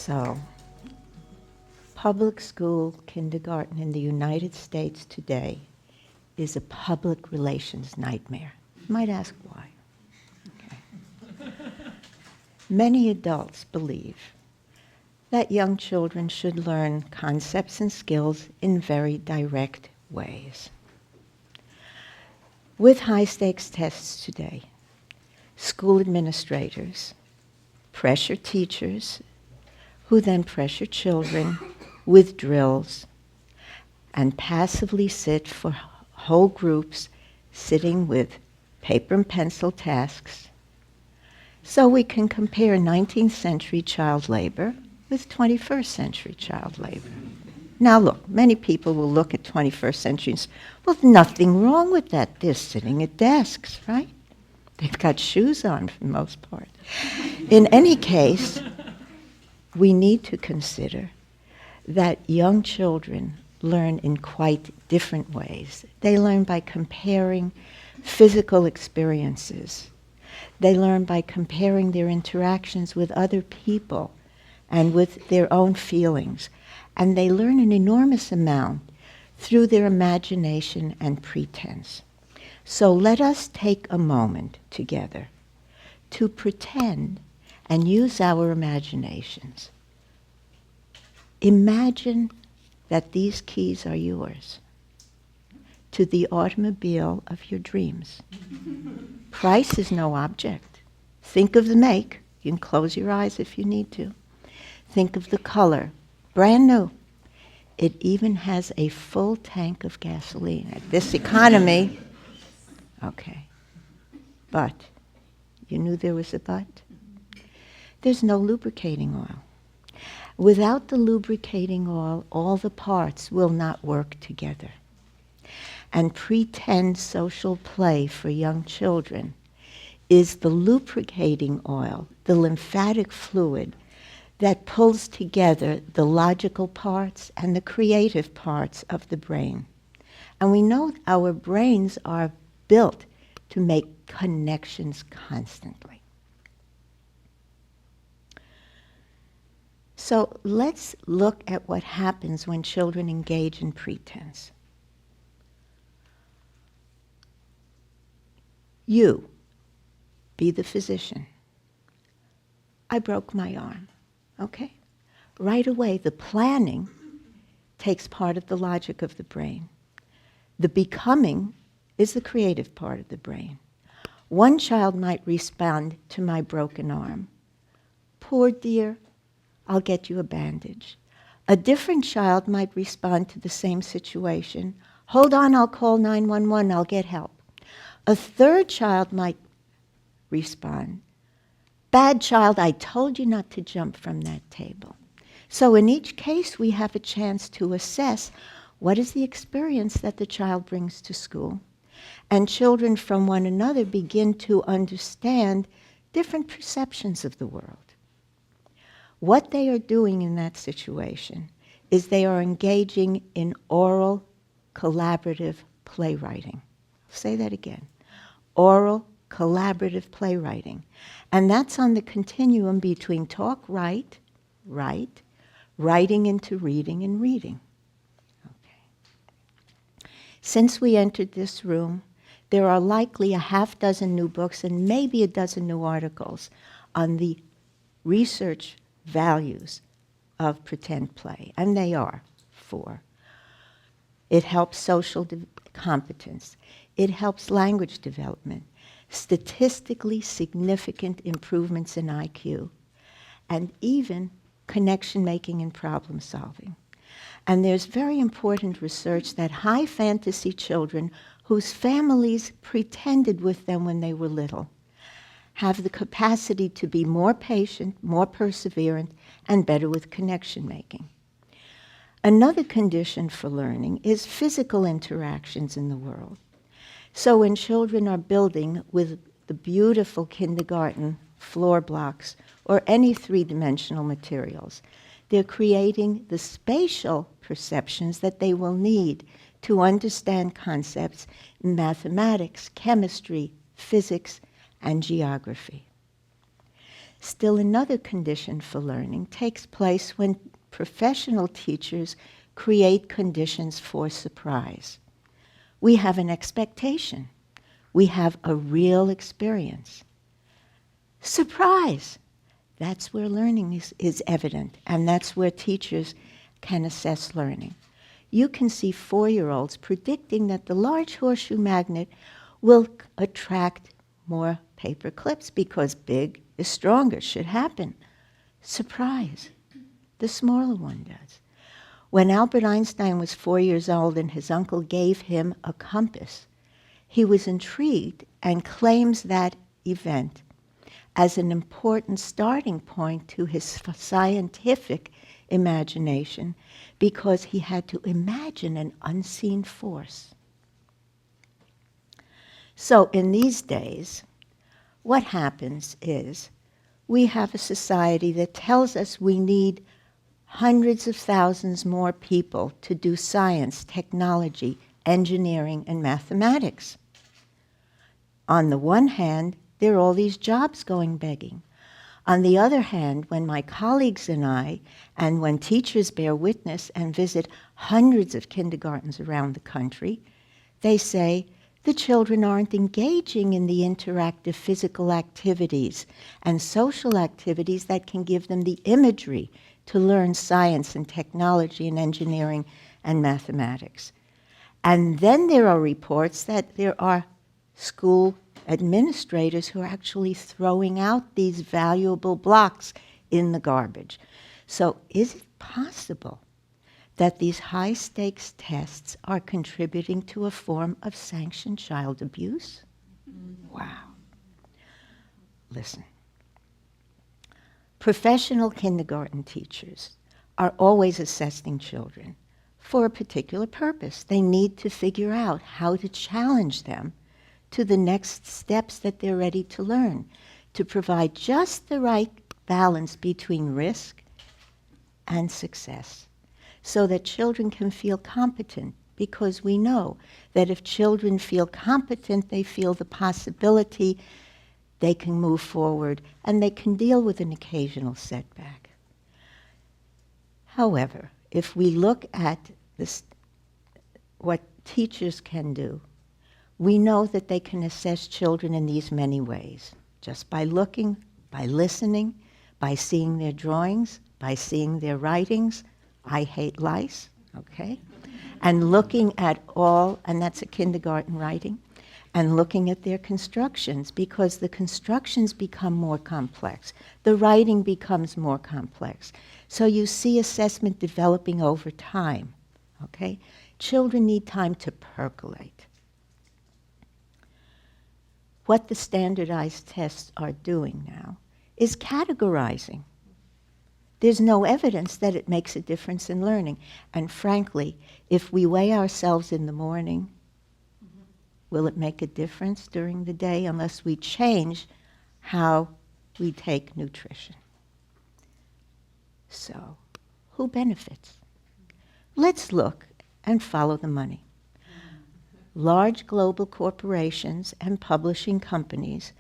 So, public school kindergarten in the United States today is a public relations nightmare. You might ask why. Okay. Many adults believe that young children should learn concepts and skills in very direct ways. With high-stakes tests today, school administrators pressure teachers who then pressure children with drills and passively sit for whole groups sitting with paper and pencil tasks so we can compare 19th century child labor with 21st century child labor. Now look, many people will look at 21st century and say, well, nothing wrong with that. They're sitting at desks, right? They've got shoes on for the most part. In any case, we need to consider that young children learn in quite different ways. They learn by comparing physical experiences. They learn by comparing their interactions with other people and with their own feelings. And they learn an enormous amount through their imagination and pretense. So let us take a moment together to pretend and use our imaginations. Imagine that these keys are yours to the automobile of your dreams. Price is no object. Think of the make. You can close your eyes if you need to. Think of the color. Brand new. It even has a full tank of gasoline. At this economy, okay. But, you knew there was a but? There's no lubricating oil. Without the lubricating oil, all the parts will not work together. And pretend social play for young children is the lubricating oil, the lymphatic fluid that pulls together the logical parts and the creative parts of the brain. And we know our brains are built to make connections constantly. So let's look at what happens when children engage in pretense. You, be the physician. I broke my arm. Okay? Right away, the planning takes part of the logic of the brain. The becoming is the creative part of the brain. One child might respond to my broken arm. Poor dear, I'll get you a bandage. A different child might respond to the same situation. Hold on, I'll call 911, I'll get help. A third child might respond. Bad child, I told you not to jump from that table. So in each case, we have a chance to assess what is the experience that the child brings to school. And children from one another begin to understand different perceptions of the world. What they are doing in that situation is they are engaging in oral, collaborative playwriting. I'll say that again. Oral, collaborative playwriting. And that's on the continuum between talk, write, writing into reading and reading. Okay. Since we entered this room, there are likely a half dozen new books and maybe a dozen new articles on the research values of pretend play. And they are 4. It helps social competence. It helps language development. Statistically significant improvements in IQ, and even connection making and problem solving. And there's very important research that high fantasy children whose families pretended with them when they were little have the capacity to be more patient, more perseverant, and better with connection making. Another condition for learning is physical interactions in the world. So when children are building with the beautiful kindergarten floor blocks or any three-dimensional materials, they're creating the spatial perceptions that they will need to understand concepts in mathematics, chemistry, physics, and geography. Still another condition for learning takes place when professional teachers create conditions for surprise. We have an expectation. We have a real experience. Surprise! That's where learning is evident, and that's where teachers can assess learning. You can see 4-year-olds predicting that the large horseshoe magnet will attract more paper clips because big is stronger, should happen. Surprise! The smaller one does. When Albert Einstein was 4 years old and his uncle gave him a compass, he was intrigued and claims that event as an important starting point to his scientific imagination because he had to imagine an unseen force. So in these days, what happens is we have a society that tells us we need hundreds of thousands more people to do science, technology, engineering, and mathematics. On the one hand, there are all these jobs going begging. On the other hand, when my colleagues and I, and when teachers bear witness and visit hundreds of kindergartens around the country, they say the children aren't engaging in the interactive physical activities and social activities that can give them the imagery to learn science and technology and engineering and mathematics. And then there are reports that there are school administrators who are actually throwing out these valuable blocks in the garbage. So is it possible that these high-stakes tests are contributing to a form of sanctioned child abuse? Wow. Listen. Professional kindergarten teachers are always assessing children for a particular purpose. They need to figure out how to challenge them to the next steps that they're ready to learn, to provide just the right balance between risk and success, so that children can feel competent, because we know that if children feel competent, they feel the possibility they can move forward and they can deal with an occasional setback. However, if we look at this, what teachers can do, we know that they can assess children in these many ways, just by looking, by listening, by seeing their drawings, by seeing their writings. I hate lice, okay? And looking at all, and that's a kindergarten writing, and looking at their constructions, because the constructions become more complex. The writing becomes more complex. So you see assessment developing over time, okay? Children need time to percolate. What the standardized tests are doing now is categorizing. There's no evidence that it makes a difference in learning. And frankly, if we weigh ourselves in the morning, will it make a difference during the day unless we change how we take nutrition? So, who benefits? Let's look and follow the money. Large global corporations and publishing companies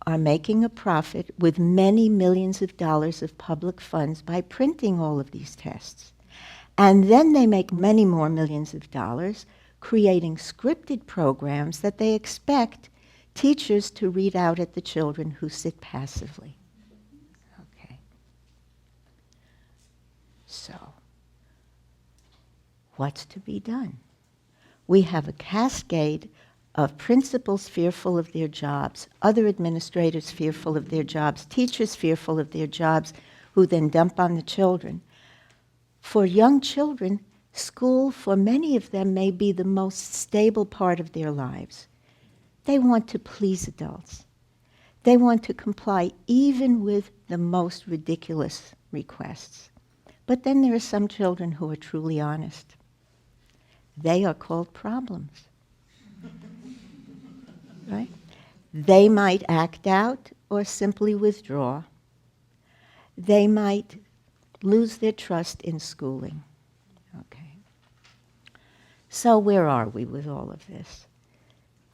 are making a profit with many millions of dollars of public funds by printing all of these tests. And then they make many more millions of dollars creating scripted programs that they expect teachers to read out at the children who sit passively. Okay. So, what's to be done? We have a cascade of principals fearful of their jobs, other administrators fearful of their jobs, teachers fearful of their jobs, who then dump on the children. For young children, school, for many of them, may be the most stable part of their lives. They want to please adults. They want to comply even with the most ridiculous requests. But then there are some children who are truly honest. They are called problems. Right? They might act out or simply withdraw. They might lose their trust in schooling. Okay. So where are we with all of this?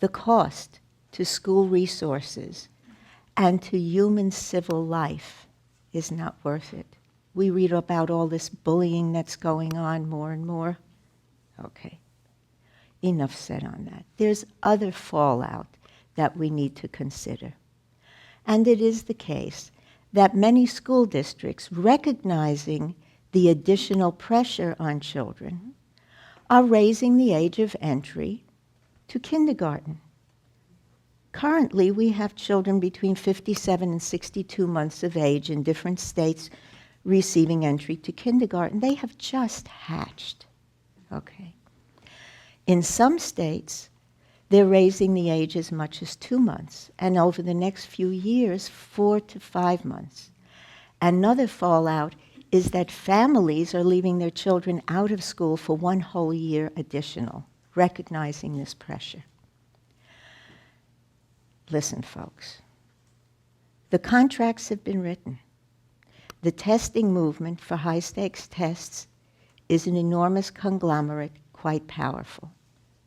The cost to school resources and to human civil life is not worth it. We read about all this bullying that's going on more and more. Okay, enough said on that. There's other fallout that we need to consider. And it is the case that many school districts, recognizing the additional pressure on children, are raising the age of entry to kindergarten. Currently, we have children between 57 and 62 months of age in different states receiving entry to kindergarten. They have just hatched, okay? In some states, they're raising the age as much as 2 months, and over the next few years, 4 to 5 months. Another fallout is that families are leaving their children out of school for 1 whole year additional, recognizing this pressure. Listen, folks, the contracts have been written. The testing movement for high-stakes tests is an enormous conglomerate, quite powerful.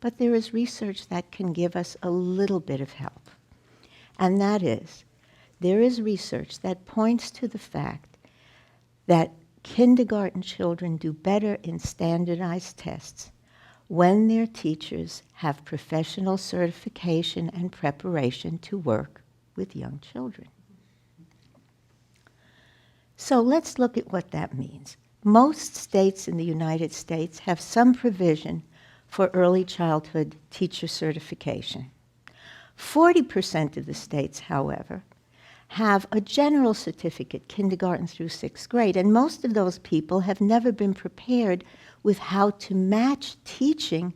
But there is research that can give us a little bit of help. And that is, there is research that points to the fact that kindergarten children do better in standardized tests when their teachers have professional certification and preparation to work with young children. So let's look at what that means. Most states in the United States have some provision for early childhood teacher certification. 40% of the states, however, have a general certificate, kindergarten through 6th grade, and most of those people have never been prepared with how to match teaching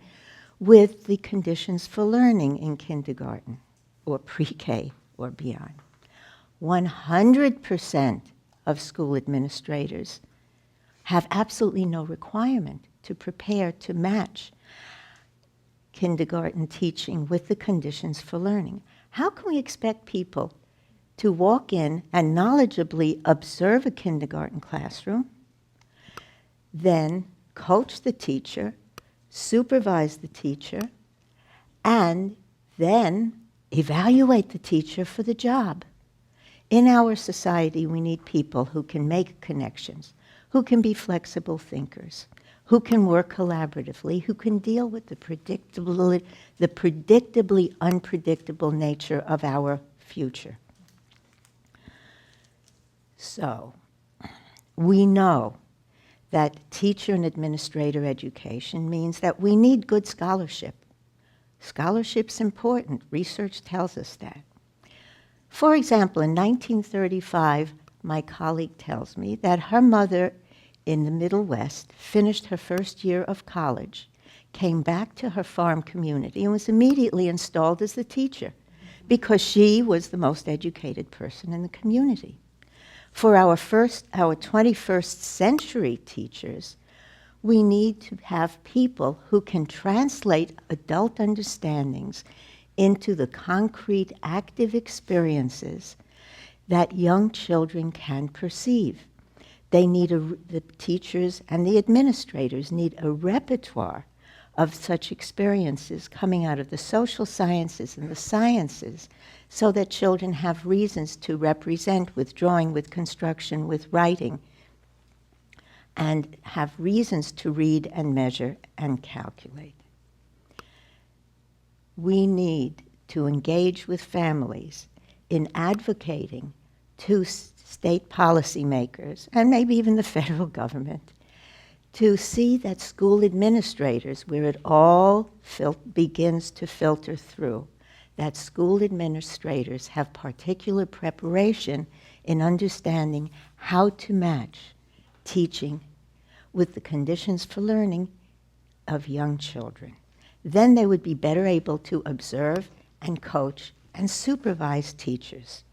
with the conditions for learning in kindergarten or pre-K or beyond. 100% of school administrators have absolutely no requirement to prepare to match kindergarten teaching with the conditions for learning. How can we expect people to walk in and knowledgeably observe a kindergarten classroom, then coach the teacher, supervise the teacher, and then evaluate the teacher for the job? In our society, we need people who can make connections, who can be flexible thinkers, who can work collaboratively, who can deal with the predictably unpredictable nature of our future. So, we know that teacher and administrator education means that we need good scholarship. Scholarship's important. Research tells us that. For example, in 1935, my colleague tells me that her mother in the Middle West finished her first year of college, came back to her farm community, and was immediately installed as the teacher because she was the most educated person in the community. For our 21st century teachers, we need to have people who can translate adult understandings into the concrete, active experiences that young children can perceive. They need the teachers and the administrators need a repertoire of such experiences coming out of the social sciences and the sciences so that children have reasons to represent with drawing, with construction, with writing, and have reasons to read and measure and calculate. We need to engage with families in advocating to state policymakers, and maybe even the federal government, to see that school administrators, where it all begins to filter through, that school administrators have particular preparation in understanding how to match teaching with the conditions for learning of young children. Then they would be better able to observe and coach and supervise teachers.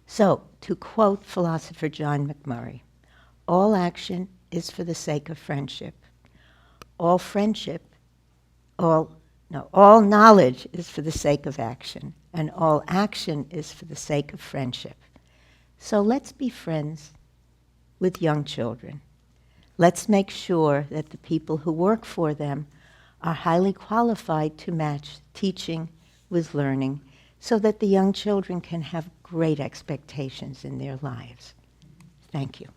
So, to quote philosopher John McMurray, all action is for the sake of friendship. All knowledge is for the sake of action, and all action is for the sake of friendship. So let's be friends with young children. Let's make sure that the people who work for them are highly qualified to match teaching with learning so that the young children can have great expectations in their lives. Thank you.